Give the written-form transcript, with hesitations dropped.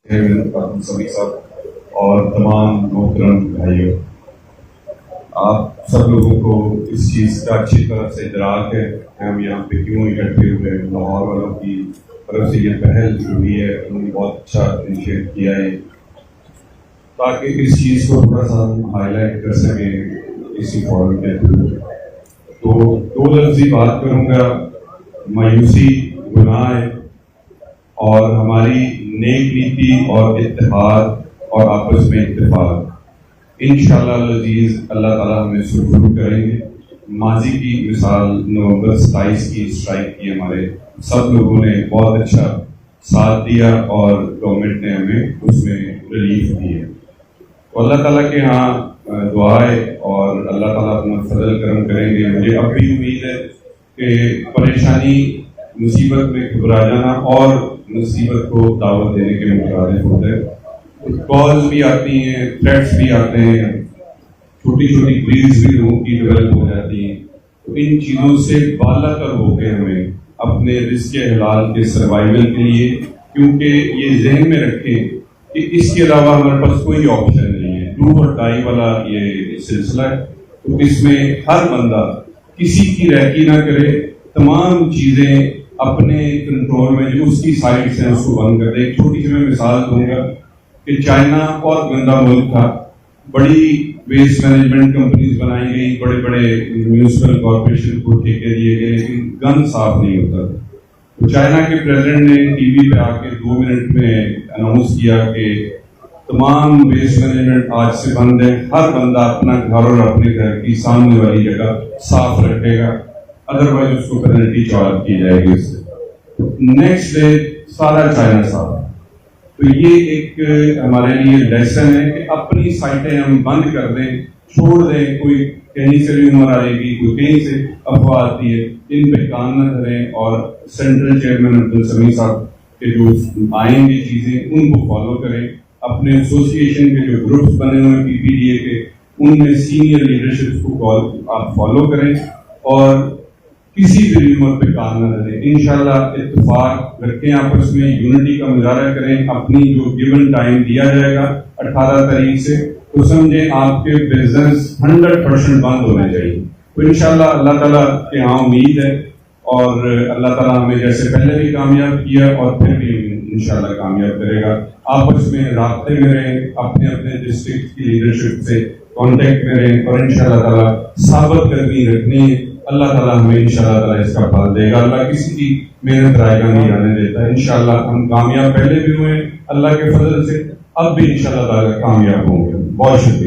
سبھی صاحب اور تمام محترم بھائیوں، آپ سب لوگوں کو اس چیز کا اچھی طرح سے ادراک ہے کہ ہم یہاں پہ کیوں اکٹھے ہوئے۔ لاہور والوں کی طرف سے یہ پہل جو ہوئی ہے انہوں نے بہت اچھا انیشیٹ کیا ہے تاکہ اس چیز کو تھوڑا سا ہم ہائی لائٹ کر سکیں اسی فورم کے تھرو۔ تو دو لفظی بات کروں گا، مایوسی گناہ ہے اور ہماری نیک نیتی اور اتحاد اور آپس میں اتفاق، انشاءاللہ العزیز اللہ تعالیٰ ہمیں سرخرو کریں گے۔ ماضی کی مثال نومبر 27 کی اسٹرائک کی ہمارے سب لوگوں نے بہت اچھا ساتھ دیا اور گورنمنٹ نے ہمیں اس میں ریلیف دی ہے۔ تو اللہ تعالیٰ کے ہاں دعا ہے اور اللہ تعالیٰ اپنا فضل کرم کریں گے۔ مجھے اب بھی امید ہے کہ پریشانی مصیبت میں گھبرا جانا اور مصیبت کو دعوت دینے کے مترادف ہوتا ہے۔ کالز بھی آتی ہیں، تھریٹس بھی آتے ہیں، چھوٹی چھوٹی گریز بھی لوگوں کی ڈیولپ ہو جاتی ہیں۔ تو ان چیزوں سے بالا تر ہو کے ہمیں اپنے رزق حلال کے سروائیول کے لیے، کیونکہ یہ ذہن میں رکھیں کہ اس کے علاوہ ہمارے پاس کوئی آپشن نہیں ہے، ڈو اور ڈائی والا یہ سلسلہ ہے۔ تو اس میں ہر بندہ کسی کی رہکی نہ کرے، تمام چیزیں اپنے کنٹرول میں جو اس کی سائڈ سے اس کو بند کر دے۔ ایک چھوٹی سی میں مثال دوں گا کہ چائنا بہت گندا ملک تھا، بڑی ویسٹ مینجمنٹ کمپنیز بنائی گئی، بڑے بڑے میونسپل کارپوریشن کو ٹھیکے دیے گئے، لیکن گند صاف نہیں ہوتا تھا۔ تو چائنا کے پریزیڈنٹ نے ٹی وی پہ آ کے 2 منٹ میں اناؤنس کیا کہ تمام ویسٹ مینجمنٹ آج سے بند ہے، ہر بندہ اپنا گھر اور اپنے گھر کی سامنے والی جگہ صاف رکھے گا، ادروائز اس کو پینلٹی چارج کی جائے گی اس سے۔ نیکسٹ ڈے سارا چائنا صاف۔ تو یہ ایک ہمارے لیے لیسن ہے کہ اپنی سائٹیں ہم بند کر دیں، چھوڑ دیں، کوئی کہیں سے ریومر آئے گی، کوئی کہیں سے افواہ آتی ہے، ان پہ کام نہ کریں اور سینٹرل چیئرمین عبدالسمیع صاحب کے جو آئیں گی چیزیں ان کو فالو کریں۔ اپنے ایسوسیشن کے جو گروپس بنے ہوئے پی پی ڈی اے کے، ان میں سینئر لیڈرشپ کو آپ فالو کریں اور کسی بھی ریومر پہ کام نہ کریں۔ انشاءاللہ اتفاق رکھیں، آپس میں یونٹی کا مظاہرہ کریں۔ اپنی جو گیون ٹائم دیا جائے گا 18 تاریخ سے، تو سمجھیں آپ کے بزنس 100% بند ہونے چاہیے۔ تو انشاءاللہ اللہ تعالیٰ کے ہاں امید ہے اور اللہ تعالیٰ ہمیں جیسے پہلے بھی کامیاب کیا اور پھر بھی انشاءاللہ کامیاب کرے گا۔ آپس میں رابطے میں رہیں، اپنے اپنے ڈسٹرکٹ کی لیڈرشپ سے کانٹیکٹ میں رہیں اور انشاءاللہ تعالیٰ ثابت قدمی رکھنی ہے۔ اللہ تعالیٰ ہمیں انشاءاللہ تعالیٰ اس کا پھل دے گا۔ اللہ کسی کی محنت رائے گا نہیں آنے دیتا ہے۔ انشاءاللہ ہم کامیاب پہلے بھی ہوئے اللہ کے فضل سے، اب بھی انشاءاللہ تعالیٰ کامیاب ہوں گے۔ بہت شکریہ۔